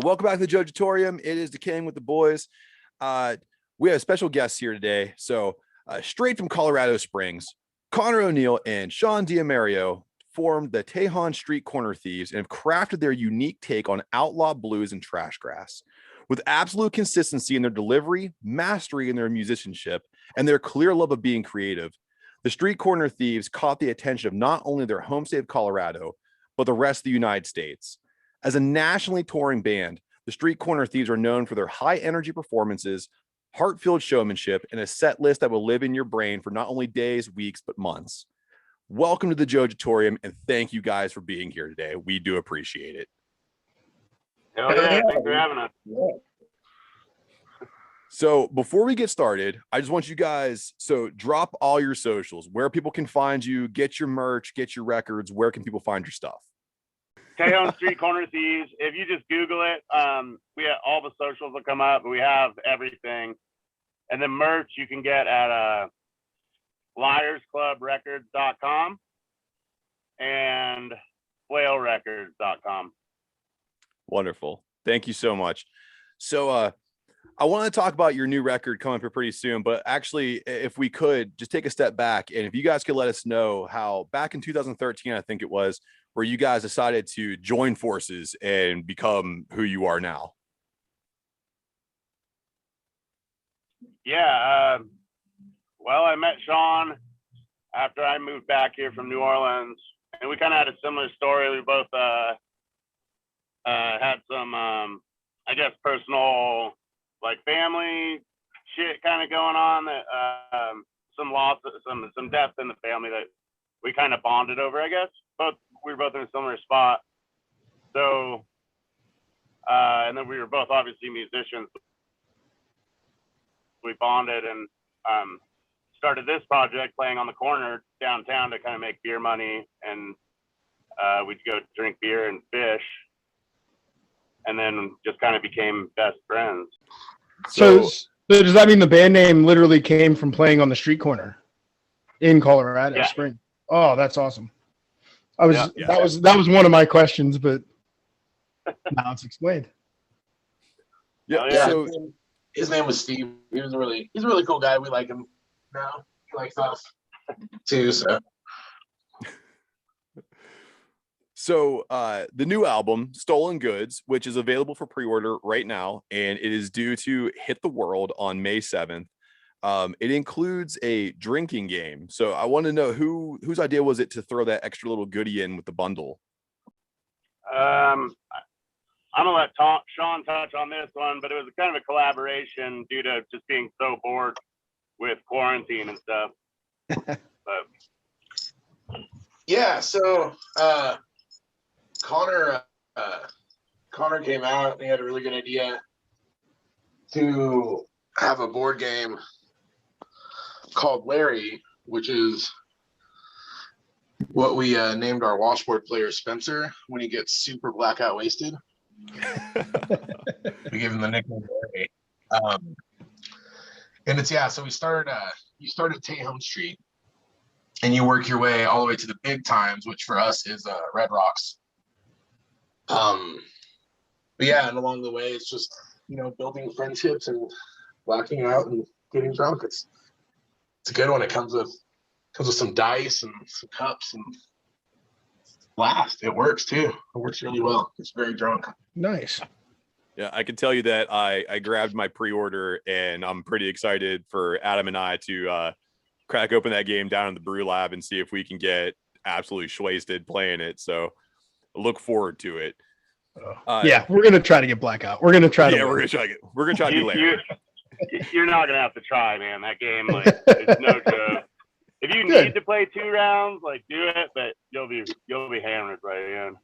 Welcome back to the Jojitorium. It is Decaying with the Boys. We have special guests here today. So straight from Colorado Springs, Connor O'Neill and Sean D'Amario formed the Tejon Street Corner Thieves and have crafted their unique take on outlaw blues and trash grass. With absolute consistency in their delivery, mastery in their musicianship, and their clear love of being creative, the Street Corner Thieves caught the attention of not only their home state of Colorado, but the rest of the United States. As a nationally touring band, the Street Corner Thieves are known for their high energy performances, heart-filled showmanship, and a set list that will live in your brain for not only days, weeks, but months. Welcome to the Jojitorium, and thank you guys for being here today. We do appreciate it. Hell yeah, thanks for having us. So before we get started, I just want you guys, drop all your socials, where people can find you, get your merch, get your records, where can people find your stuff? Tejon Street Corner Thieves. If you just Google it, we have all the socials will come up. We have everything, and then merch you can get at liarsclubrecords.com and whalerecords.com. Wonderful. Thank you so much. So I want to talk about your new record coming up here pretty soon, but actually, if we could just take a step back, and if you guys could let us know how back in 2013, I think it was, where you guys decided to join forces and become who you are now. Yeah. Well, I met Sean after I moved back here from New Orleans, and we kind of had a similar story. We both had some, I guess, personal, like, family shit kind of going on, that some loss, some death in the family that we kind of bonded over, I guess. We were both in a similar spot. So, and then we were both obviously musicians. We bonded and started this project playing on the corner downtown to kind of make beer money. And we'd go drink beer and fish. And then just kind of became best friends. So does that mean the band name literally came from playing on the street corner in Colorado Springs? Oh, that's awesome. That was one of my questions, but now it's explained. Yeah. So his name was Steve. He's a really cool guy. We like him now. He likes us too. So the new album, Stolen Goods, which is available for pre-order right now, and it is due to hit the world on May 7th. It includes a drinking game. So I want to know whose idea was it to throw that extra little goodie in with the bundle? I'm going to let Sean touch on this one, but it was kind of a collaboration due to just being so bored with quarantine and stuff. Yeah, so Connor came out and he had a really good idea to have a board game called Larry, which is what we named our washboard player Spencer when he gets super blackout wasted. We gave him the nickname Larry. And it's so we started you start at Tejon Street and you work your way all the way to the big times, which for us is Red Rocks. And along the way it's just building friendships and blacking out and getting drunk. It's a good one. It comes with some dice and some cups and blast. It works too. It works really well. It's very drunk. Nice. Yeah, I can tell you that I grabbed my pre-order and I'm pretty excited for Adam and I to crack open that game down in the brew lab and see if we can get absolutely wasted playing it. So look forward to it. We're gonna try to get blackout. We're gonna try to. Yeah, we're gonna try to be late. You're not gonna have to try, man. That game, it's no joke. If you need to play 2 rounds, do it, but you'll be hammered right in.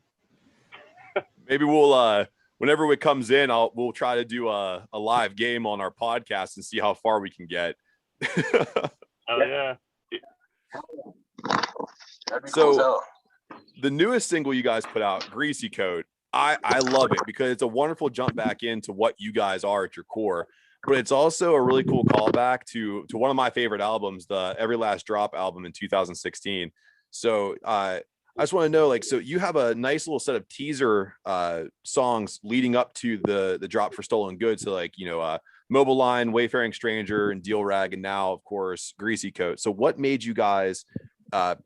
Maybe we'll whenever it comes in, we'll try to do a live game on our podcast and see how far we can get. Oh yeah. So the newest single you guys put out, Greasy Coat, I love it because it's a wonderful jump back into what you guys are at your core. But it's also a really cool callback to one of my favorite albums, the Every Last Drop album in 2016. So I I just want to know, like, so you have a nice little set of teaser songs leading up to the drop for Stolen Goods. So like, Mobile Line, Wayfaring Stranger, and Deal Rag, and now of course Greasy Coat. So what made you guys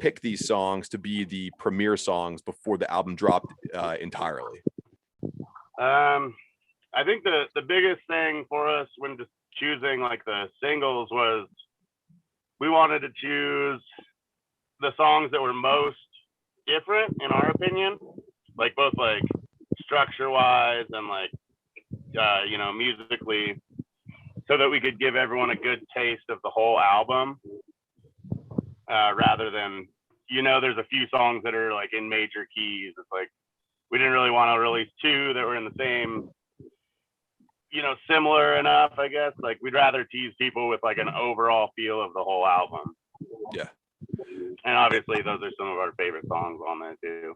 pick these songs to be the premiere songs before the album dropped entirely? I think the biggest thing for us when just choosing like the singles was we wanted to choose the songs that were most different in our opinion, like both like structure wise and like musically, so that we could give everyone a good taste of the whole album, rather than there's a few songs that are like in major keys. It's like we didn't really want to release two that were in the same, similar enough, I guess. Like we'd rather tease people with like an overall feel of the whole album. Yeah. And obviously those are some of our favorite songs on there too.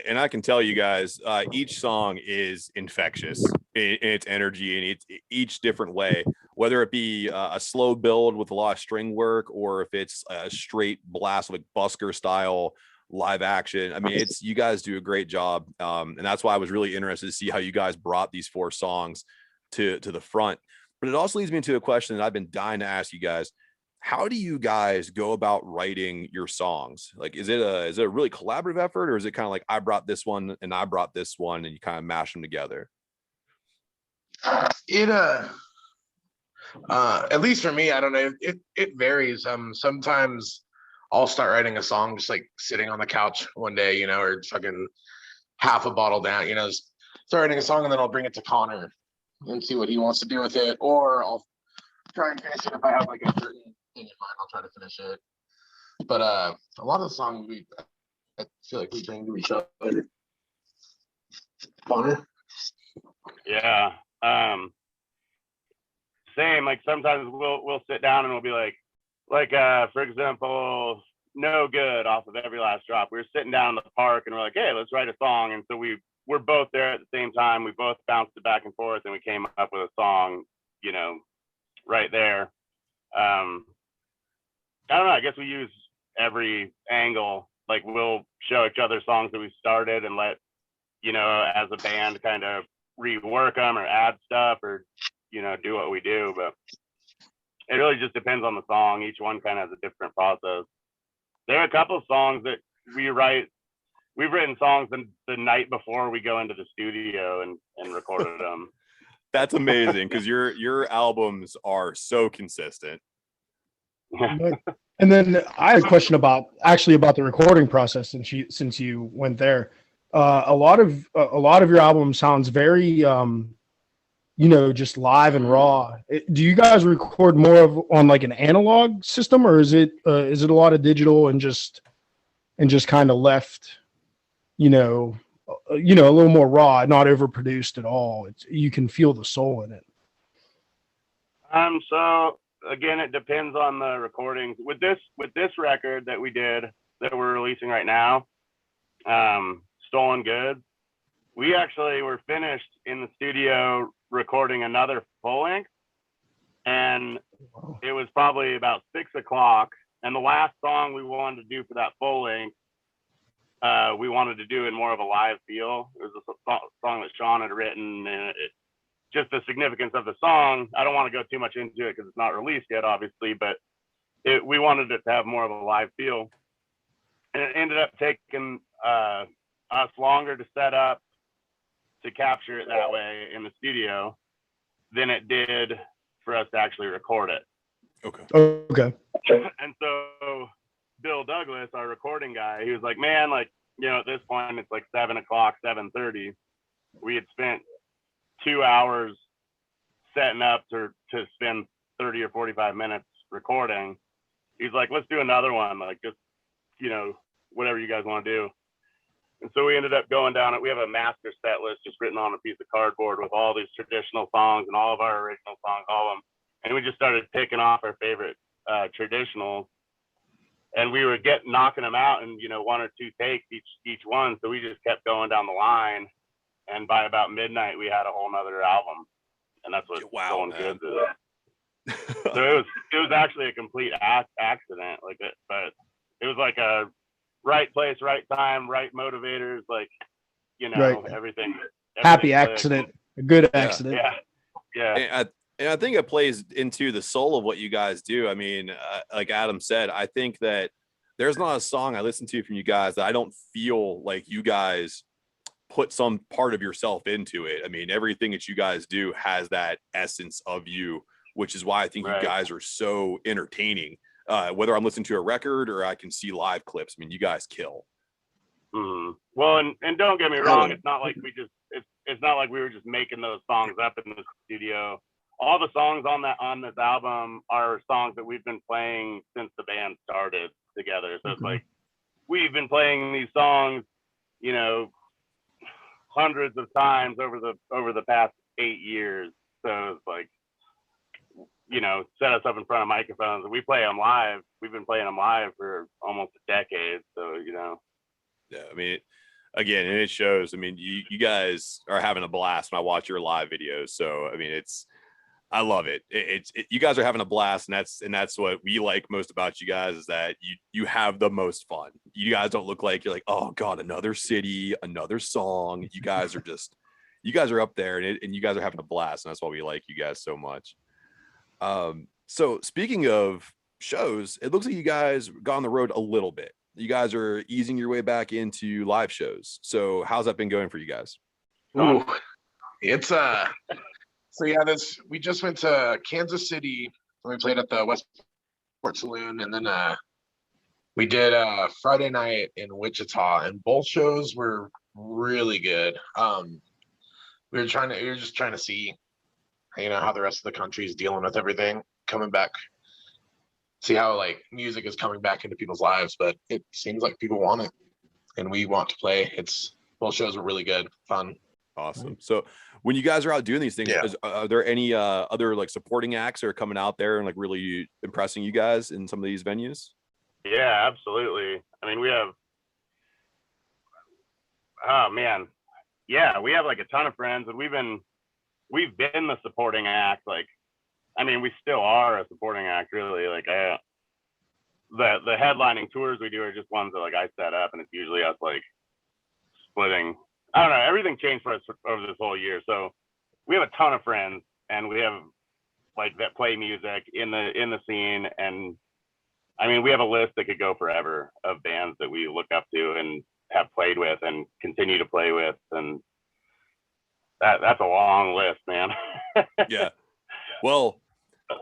And I can tell you guys, each song is infectious in its energy and it's each different way, whether it be a slow build with a lot of string work, or if it's a straight blast like busker style live action. I mean, you guys do a great job. And that's why I was really interested to see how you guys brought these 4 songs to the front. But it also leads me to a question that I've been dying to ask you guys. How do you guys go about writing your songs? Like, is it a really collaborative effort, or is it kind of like I brought this one and I brought this one and you kind of mash them together? It at least for me, I don't know. It varies. Sometimes I'll start writing a song just like sitting on the couch one day, or fucking half a bottle down, just start writing a song, and then I'll bring it to Connor and see what he wants to do with it, or I'll try and finish it if I have like a certain thing in mind. I'll try to finish it. But a lot of the songs I feel like we bring to each other. Connor? Yeah. Same. Like sometimes we'll sit down and we'll be like for example, No Good off of Every Last Drop. We were sitting down in the park and we're like, hey, let's write a song. And so we're both there at the same time. We both bounced it back and forth and we came up with a song, right there. I don't know. I guess we use every angle. Like we'll show each other songs that we started and let, as a band kind of rework them or add stuff or, do what we do. But it really just depends on the song. Each one kind of has a different process. There are a couple of songs that we write. We've written songs the night before we go into the studio and recorded them. That's amazing, because your albums are so consistent. And then I have a question about the recording process, since you went there. A lot of your album sounds very just live and raw. Do you guys record more on like an analog system, or is it a lot of digital and just kind of left, a little more raw, not overproduced at all? You can feel the soul in it. So again, it depends on the recordings. With this record that we did that we're releasing right now, Stolen Goods, we actually were finished in the studio recording another full length, and it was probably about 6 o'clock. And the last song we wanted to do for that full length, we wanted to do in more of a live feel. It was a song that Sean had written, and just the significance of the song. I don't want to go too much into it because it's not released yet, obviously, but we wanted it to have more of a live feel. And it ended up taking us longer to set up to capture it that way in the studio than it did for us to actually record it. Okay. And so Bill Douglas, our recording guy, he was like, man, like, at this point it's like 7 o'clock, 7:30. We had spent 2 hours setting up to spend 30 or 45 minutes recording. He's like, let's do another one, like just, whatever you guys want to do. And so we ended up going down it. We have a master set list just written on a piece of cardboard with all these traditional songs and all of our original songs, all of them. And we just started picking off our favorite traditionals. And we were knocking them out in, 1 or 2 takes each one. So we just kept going down the line. And by about midnight, we had a whole nother album. And that's what Stolen Goods is. So it was actually a complete accident, but it was like a right place, right time, right motivators, like, you know, Right. everything. Happy accident, a good accident. Yeah. And I think it plays into the soul of what you guys do. I mean, like Adam said, I think that there's not a song I listen to from you guys that I don't feel like you guys put some part of yourself into it. I mean, everything that you guys do has that essence of you, which is why I think you guys are so entertaining. Whether I'm listening to a record or I can see live clips, I mean, you guys kill. Well, and don't get me wrong, it's not like it's not like we were just making those songs up in the studio. All the songs on this album are songs that we've been playing since the band started together. So it's like we've been playing these songs, you know, hundreds of times over the past 8 years. So it's like, you know, set us up in front of microphones and we play them live. We've been playing them live for almost a decade. So, you know. Yeah, I mean, again, and it shows. I mean, you guys are having a blast when I watch your live videos. So, I mean, I love it. You guys are having a blast, and that's what we like most about you guys is that you have the most fun. You guys don't look like you're like, oh God, another city, another song. You guys are up there, and you guys are having a blast, and that's why we like you guys so much. So speaking of shows, it looks like you guys got on the road a little bit. You guys are easing your way back into live shows. So how's that been going for you guys? Ooh, it's so yeah, we just went to Kansas City and we played at the Westport Saloon, and then we did Friday night in Wichita, and both shows were really good. We were just trying to see, you know, how the rest of the country is dealing with everything coming back, see how like music is coming back into people's lives, but it seems like people want it and we want to play. Both shows were really good, fun. Awesome. So when you guys are out doing these things, are there any other like supporting acts that are coming out there and like really impressing you guys in some of these venues? Yeah, absolutely. I mean, we have like a ton of friends, and we've been the supporting act. Like, I mean, we still are a supporting act, really. Like, the headlining tours we do are just ones that like I set up, and it's usually us like splitting. I don't know. Everything changed for us over this whole year. So we have a ton of friends, and we have like that play music in the scene. And I mean, we have a list that could go forever of bands that we look up to and have played with and continue to play with. And that's a long list, man. Yeah. Well,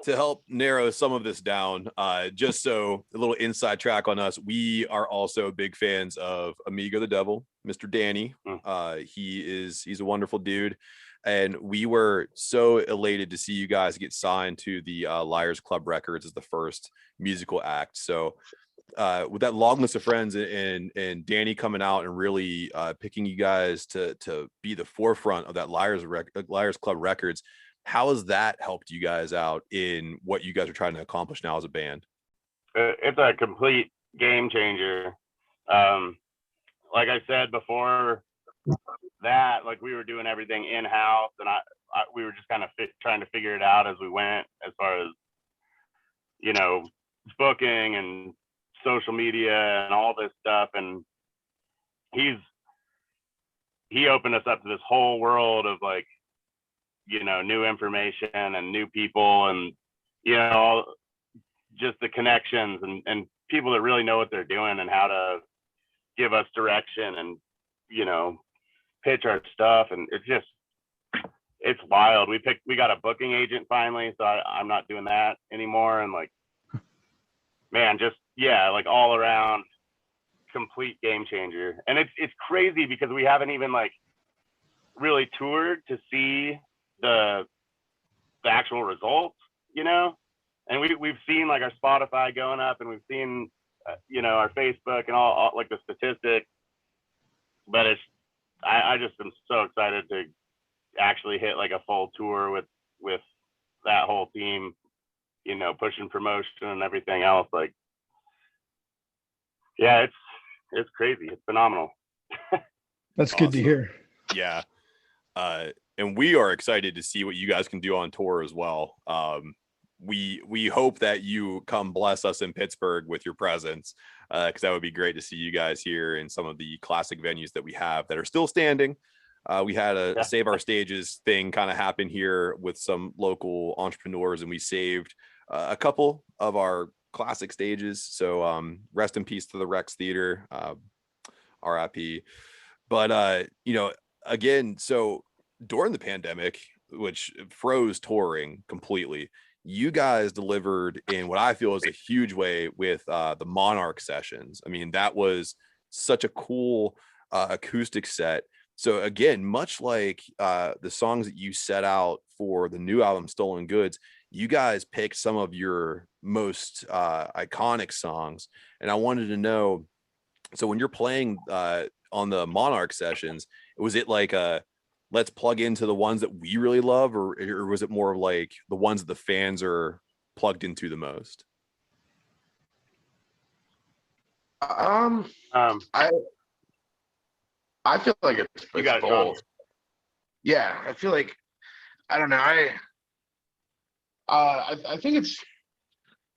to help narrow some of this down, just so a little inside track on us, we are also big fans of Amigo the Devil, Mr. Danny. He's a wonderful dude, and we were so elated to see you guys get signed to the Liars Club Records as the first musical act. So with that long list of friends and Danny coming out and really picking you guys to be the forefront of that Liars Club Records, how has that helped you guys out in what you guys are trying to accomplish now as a band? It's a complete game changer. Like I said before that, like we were doing everything in-house, and we were just kind of trying to figure it out as we went, as far as, you know, booking and social media and all this stuff. And he opened us up to this whole world of like, you know, new information and new people, and, you know, just the connections and people that really know what they're doing and how to give us direction and, you know, pitch our stuff. And it's wild. We got a booking agent finally, so I'm not doing that anymore. And like, man, just, yeah, like all around complete game changer. And it's crazy because we haven't even like really toured to see the actual results, you know. And we've seen like our Spotify going up, and we've seen you know, our Facebook and all like the statistics, but I just am so excited to actually hit like a full tour with that whole team, you know, pushing promotion and everything else. Like, yeah, it's crazy. It's phenomenal. That's awesome. Good to hear. Yeah. And we are excited to see what you guys can do on tour as well. we hope that you come bless us in Pittsburgh with your presence, because that would be great to see you guys here in some of the classic venues that we have that are still standing. We had a Save Our Stages thing kind of happen here with some local entrepreneurs, and we saved a couple of our classic stages. So rest in peace to the Rex Theater, RIP. But again, so during the pandemic, which froze touring completely, you guys delivered in what I feel is a huge way with the Monarch sessions. I mean, that was such a cool acoustic set. So again, much like the songs that you set out for the new album, Stolen Goods, you guys picked some of your most iconic songs. And I wanted to know, so when you're playing on the Monarch sessions, was it like let's plug into the ones that we really love, or was it more of like the ones that the fans are plugged into the most? I feel like it's both. Yeah, I feel like, I don't know. I think it's,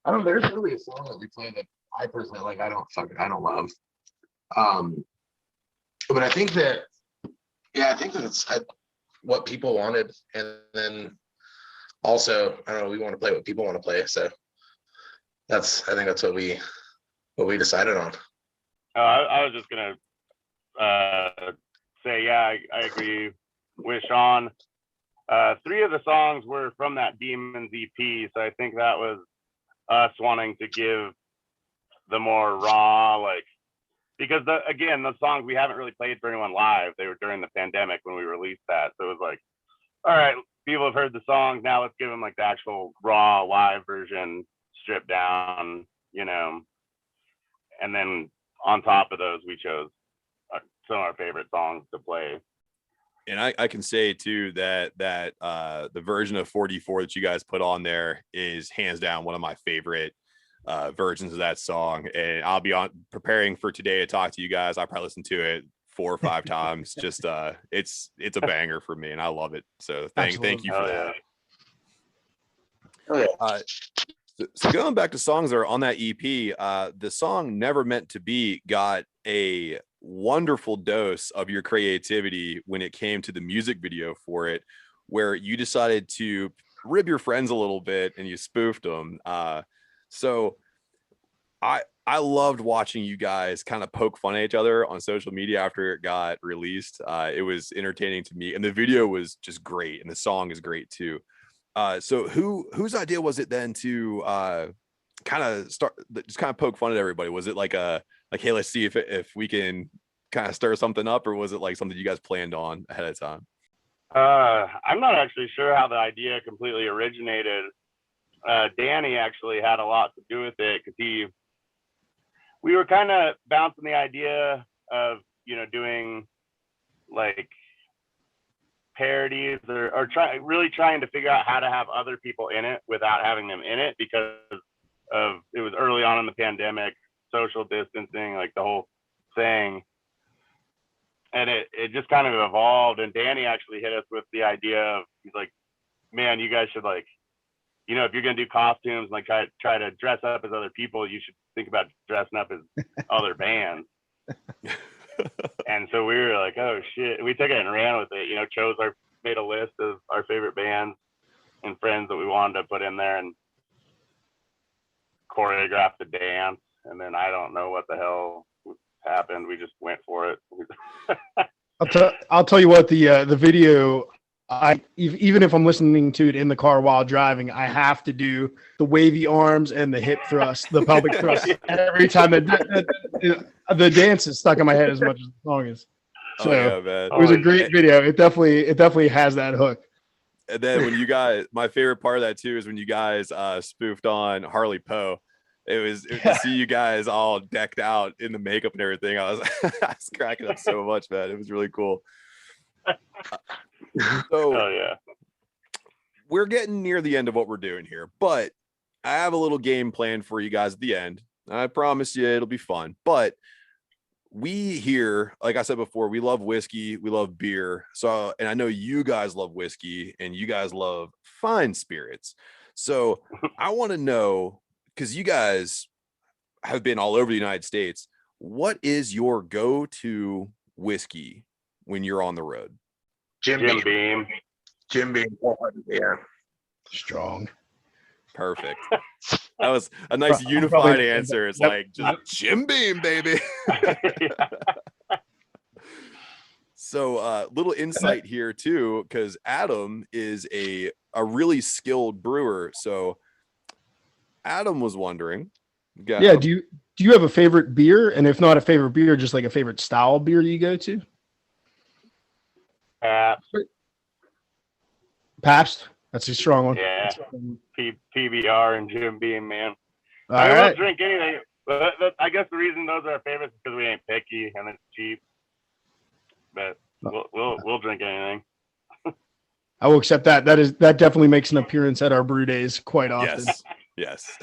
I don't know. There's really a song that we play that I personally like. I don't love. But I think that it's what people wanted, and then also, I don't know, we want to play what people want to play. So I think that's what we decided on. I was just gonna say, yeah, I agree with Sean. 3 of the songs were from that Demons EP, so I think that was us wanting to give the more raw, like, because the songs we haven't really played for anyone live. They were during the pandemic when we released that, so it was like, all right, people have heard the songs, now let's give them like the actual raw live version, stripped down, and then on top of those, we chose some of our favorite songs to play. And I can say too that the version of 44 that you guys put on there is hands down one of my favorite versions of that song. And I'll be preparing for today to talk to you guys. I probably listened to it 4 or 5 times. Just it's a banger for me, and I love it. So thank you for that. Oh, yeah. So going back to songs that are on that EP, the song Never Meant to Be got a wonderful dose of your creativity when it came to the music video for it, where you decided to rib your friends a little bit and you spoofed them. So I loved watching you guys kind of poke fun at each other on social media after it got released. It was entertaining to me, and the video was just great, and the song is great too. So whose idea was it then to kind of poke fun at everybody? Was it like hey, let's see if we can kind of stir something up, or was it like something you guys planned on ahead of time? I'm not actually sure how the idea completely originated. Danny actually had a lot to do with it, because we were kind of bouncing the idea of doing like parodies or trying to figure out how to have other people in it without having them in it, because it was early on in the pandemic, social distancing, like the whole thing. And it just kind of evolved. And Danny actually hit us with the idea of, he's like, man, you guys should, like, if you're going to do costumes, like try to dress up as other people, you should think about dressing up as other bands. And so we were like, oh shit. We took it and ran with it, made a list of our favorite bands and friends that we wanted to put in there, and choreographed the dance. And then I don't know what the hell happened. We just went for it. I'll tell you what, the video, even if I'm listening to it in the car while driving, I have to do the wavy arms and the hip thrust, the pelvic thrust. Every time the dance is stuck in my head as much as the song is. So it was a great video. It definitely has that hook. And then when you guys, my favorite part of that too is when you guys spoofed on Harley Poe. It was to see you guys all decked out in the makeup and everything. I was cracking up so much, man. It was really cool. So we're getting near the end of what we're doing here, but I have a little game plan for you guys at the end. I promise you it'll be fun. But we here, like I said before, we love whiskey, we love beer. So, and I know you guys love whiskey and you guys love fine spirits. So I want to know, because you guys have been all over the United States, what is your go-to whiskey when you're on the road? Jim Beam. Jim Beam. Yeah. Strong. Perfect. That was a nice unified answer. It's like just Jim Beam, baby. So little insight here too, because Adam is a really skilled brewer. So Adam was wondering. Yeah, do you have a favorite beer? And if not a favorite beer, just like a favorite style beer you go to? Pabst. That's a strong one. Yeah. PBR and Jim Beam, man. All I right. will drink anything. But I guess the reason those are our favorites is because we ain't picky and it's cheap. But we'll drink anything. I will accept that. That definitely makes an appearance at our brew days quite often. Yes.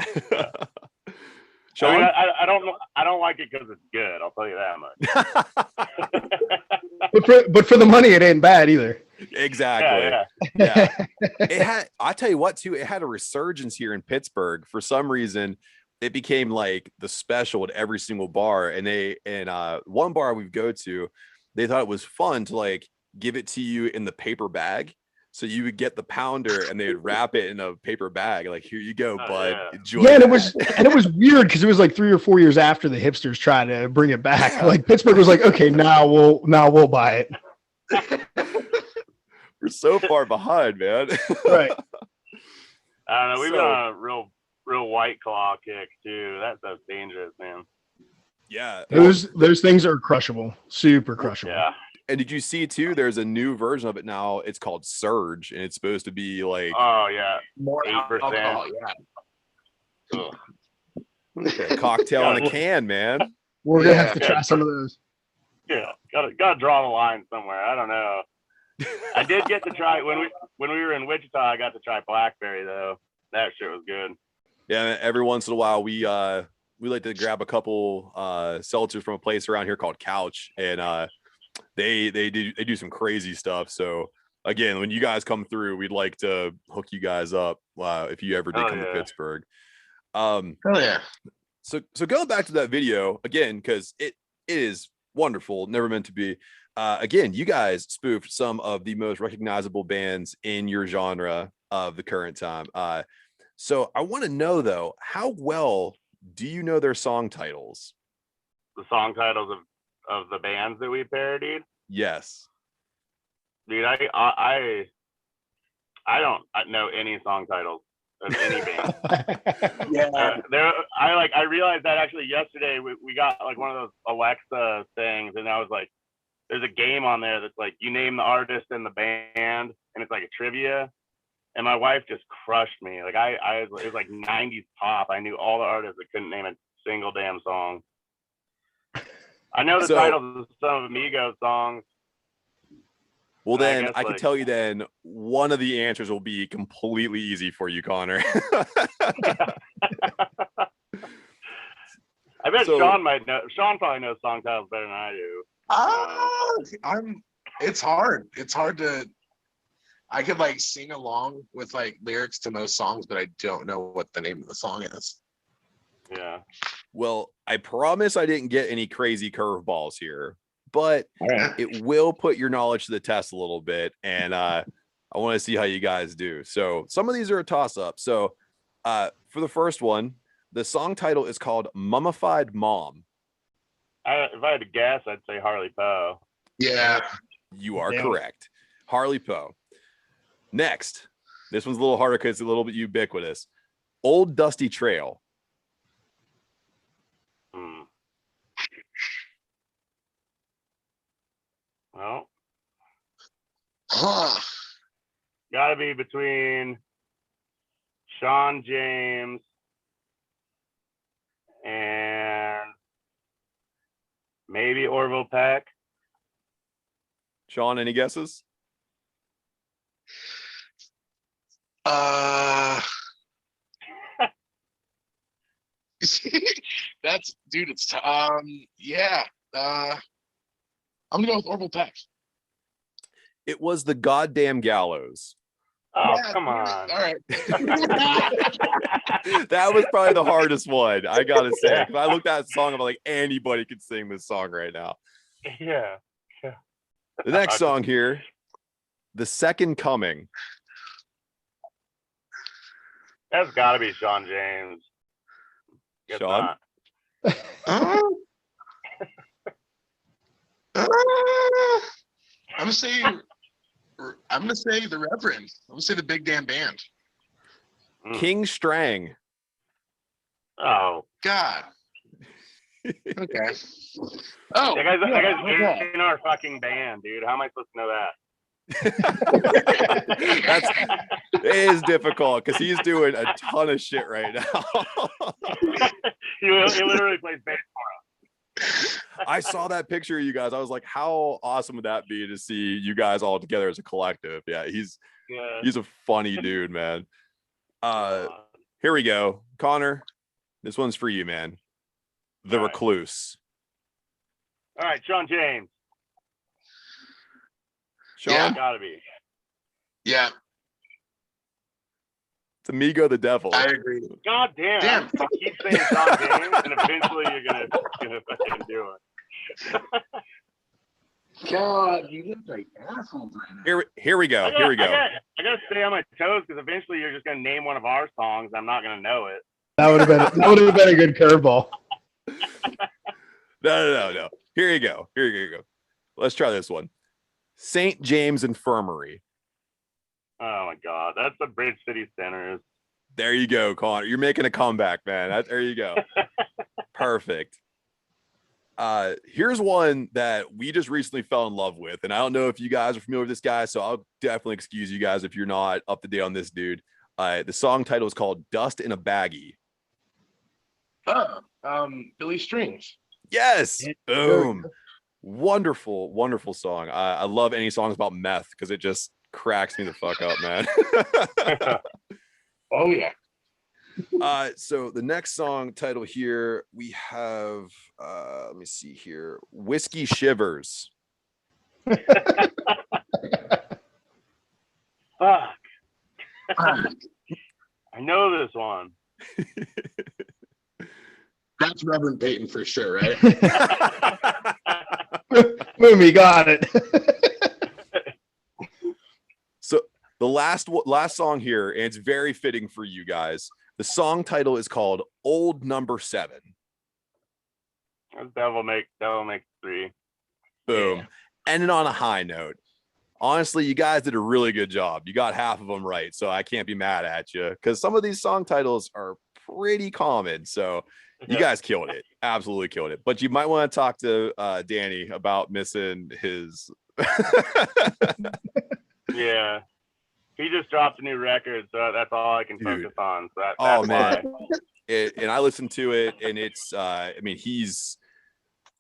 Sean? Sean? I don't like it because it's good. I'll tell you that much. but for the money, it ain't bad either. Exactly. Yeah. It had. I tell you what, too. It had a resurgence here in Pittsburgh. For some reason, it became like the special at every single bar. And one bar we go to, they thought it was fun to like give it to you in the paper bag. So you would get the pounder and they would wrap it in a paper bag. Like, here you go, bud. Yeah. Enjoy. Yeah, and it was weird because it was like 3 or 4 years after the hipsters tried to bring it back. Like Pittsburgh was like, okay, now we'll buy it. We're so far behind, man. Right. I don't know. We've been on a real White Claw kick too. That's dangerous, man. Yeah. Those things are crushable. Super crushable. Yeah. And did you see too? There's a new version of it now. It's called Surge, and it's supposed to be like Oh yeah, More 8%. alcohol, yeah. a cocktail in a can, man. We're gonna have to try some of those. Yeah, gotta draw the line somewhere. I don't know. I did get to try when we were in Wichita. I got to try blackberry though. That shit was good. Yeah, every once in a while we like to grab a couple seltzers from a place around here called Couch, and they do some crazy stuff. So again, when you guys come through, we'd like to hook you guys up if you ever did come to Pittsburgh. Oh yeah. So going back to that video again, because it is wonderful, never meant to be. Again, you guys spoofed some of the most recognizable bands in your genre of the current time. So I want to know though, how well do you know their song titles? The song titles of the bands that we parodied. Yes. Dude, I don't know any song titles of any band. Yeah. I realized that actually yesterday we got like one of those Alexa things, and I was like, there's a game on there that's like you name the artist and the band, and it's like a trivia. And my wife just crushed me. Like it was like 90s pop. I knew all the artists that couldn't name a single damn song. I know the titles of some of Amigos songs. Well, then I can tell you then one of the answers will be completely easy for you, Connor. I bet Sean might know. Sean probably knows song titles better than I do. It's hard. It's hard to. I could like sing along with like lyrics to most songs, but I don't know what the name of the song is. Yeah. Well, I promise I didn't get any crazy curveballs here, but it will put your knowledge to the test a little bit. And I want to see how you guys do. So some of these are a toss up. So for the first one, the song title is called Mummified Mom. If I had to guess, I'd say Harley Poe. Yeah. You are correct. Harley Poe. Next, this one's a little harder because it's a little bit ubiquitous. Old Dusty Trail. Well, gotta be between Sean James and maybe Orville Peck. Sean, any guesses? That's dude. It's yeah. I'm gonna go with Orville Peck. It was The Goddamn Gallows. Oh, Yeah, come all on. right. That was probably the hardest one, I gotta say. 'Cause I looked at that song, I'm like, anybody could sing this song right now. Yeah. The next song here, The Second Coming. That's got to be Sean James. Guess Sean? not. I'm gonna say the Reverend. I'm gonna say the Big Damn Band. King Strang. Oh. God. Okay. Oh, That guy's okay. in our fucking band, dude. How am I supposed to know that? It is difficult because he's doing a ton of shit right now. he literally plays bass. I saw that picture of you guys. I was like, how awesome would that be to see you guys all together as a collective? Yeah, he's a funny dude, man. Here we go. Connor, this one's for you, man. The Recluse. All right, Sean James. Sean? Yeah. Gotta be. Yeah, It's Amigo the Devil. I agree. God damn. I keep saying Sean James, and eventually you're gonna fucking do it. God, you look like assholes right now. Here we go. I gotta stay on my toes because eventually you're just gonna name one of our songs. I'm not gonna know it. That would have been a good curveball. No. Here you go. Let's try this one. St. James Infirmary. Oh my God, that's the Bridge City Centers. There you go, Connor. You're making a comeback, man. There you go. Perfect. Here's one that we just recently fell in love with, and I don't know if you guys are familiar with this guy, so I'll definitely excuse you guys if you're not up to date on this dude. The song title is called Dust in a Baggie. Billy Strings. Yes. Boom. Wonderful song. I love any songs about meth because it just cracks me the fuck up, man. Oh yeah. So the next song title here we have let me see here, Whiskey Shivers. Fuck. I know this one. That's Reverend Peyton for sure, right? We got it. So the last song here, and it's very fitting for you guys. The song title is called Old Number 7. Devil Make 3. Boom. Yeah. Ending on a high note. Honestly, you guys did a really good job. You got half of them right, so I can't be mad at you because some of these song titles are pretty common. So you guys killed it. Absolutely killed it. But you might want to talk to Danny about missing his. Yeah. He just dropped a new record, so that's all I can focus on. So that's man. why. And I listened to it, and it's I mean, he's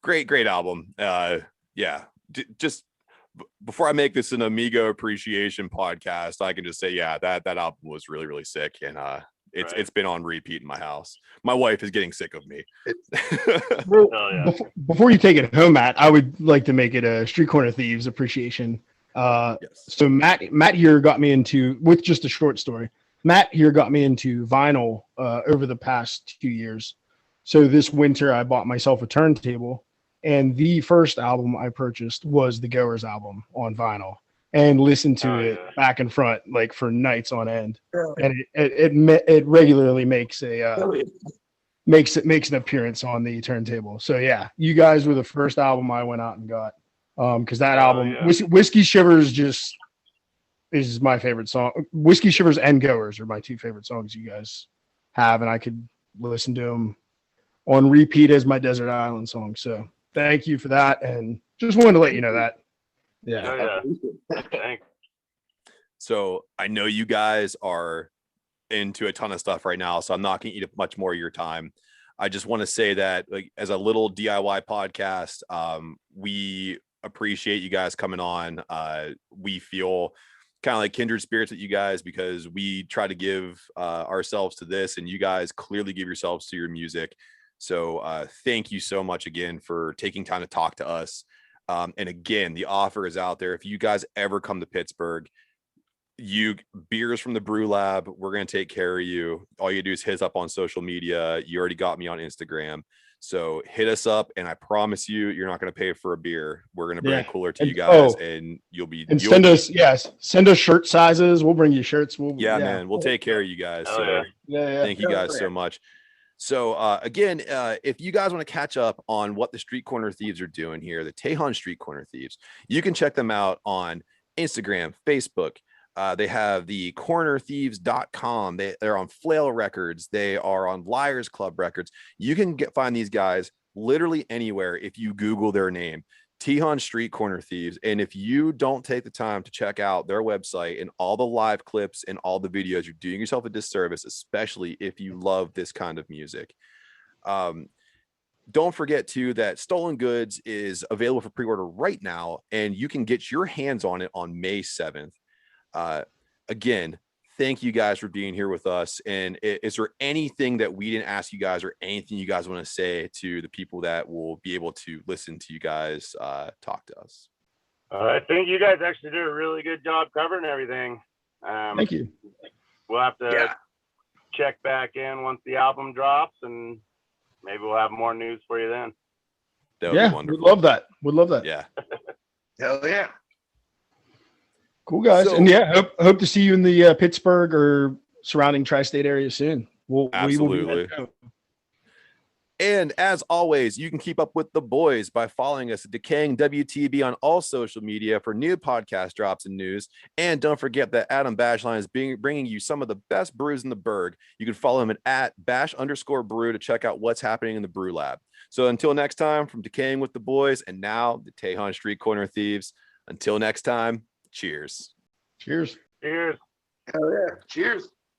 great album. Just before I make this an Amigo appreciation podcast, I can just say, yeah, that album was really sick, and it's been on repeat in my house. My wife is getting sick of me. Well, Yeah. before you take it home, Matt, I would like to make it a Street Corner Thieves appreciation. Yes. So Matt here got me into, with just a short story, Matt here got me into vinyl over the past 2 years. So this winter I bought myself a turntable, and the first album I purchased was the Goers album on vinyl, and listened to it back and front like for nights on end. And it regularly makes an appearance on the turntable. So yeah, you guys were the first album I went out and got. Because that album, Whiskey Shivers, just is my favorite song. Whiskey Shivers and Goers are my two favorite songs you guys have, and I could listen to them on repeat as my Desert Island song. So thank you for that, and just wanted to let you know that. Yeah. Thanks. So I know you guys are into a ton of stuff right now, so I'm not going to eat up much more of your time. I just want to say that, like, as a little DIY podcast, we appreciate you guys coming on. We feel kind of like kindred spirits with you guys because we try to give ourselves to this, and you guys clearly give yourselves to your music. So thank you so much again for taking time to talk to us. And again, the offer is out there. If you guys ever come to Pittsburgh, beers from the brew lab. We're going to take care of you. All you do is hit us up on social media. You already got me on Instagram. So hit us up, and I promise you're not going to pay for a beer. We're going to bring a cooler to you guys, and send us shirt sizes. We'll bring you shirts. Man, we'll take care of you guys. So thank you guys so much. So again, if you guys want to catch up on what the Street Corner Thieves are doing here, the Tejon Street Corner Thieves, you can check them out on Instagram, Facebook. They have the cornerthieves.com. They're on Flail Records. They are on Liars Club Records. You can find these guys literally anywhere if you Google their name, Tejon Street Corner Thieves. And if you don't take the time to check out their website and all the live clips and all the videos, you're doing yourself a disservice, especially if you love this kind of music. Don't forget too that Stolen Goods is available for pre-order right now, and you can get your hands on it on May 7th. Again, thank you guys for being here with us. And is there anything that we didn't ask you guys, or anything you guys want to say to the people that will be able to listen to you guys talk to us? I think you guys actually did a really good job covering everything. Thank you. We'll have to check back in once the album drops, and maybe we'll have more news for you then. That would be wonderful. We'd love that. Yeah. Hell yeah. Cool, guys. And hope to see you in the Pittsburgh or surrounding tri-state area soon. Absolutely. And as always, you can keep up with the boys by following us at Decaying WTB on all social media for new podcast drops and news. And don't forget that Adam Bashline is bringing you some of the best brews in the Berg. You can follow him at @bash_brew to check out what's happening in the brew lab. So until next time, from Decaying with the Boys and now the Tejon Street Corner Thieves, until next time, cheers. Cheers. Cheers. Hell yeah. Cheers.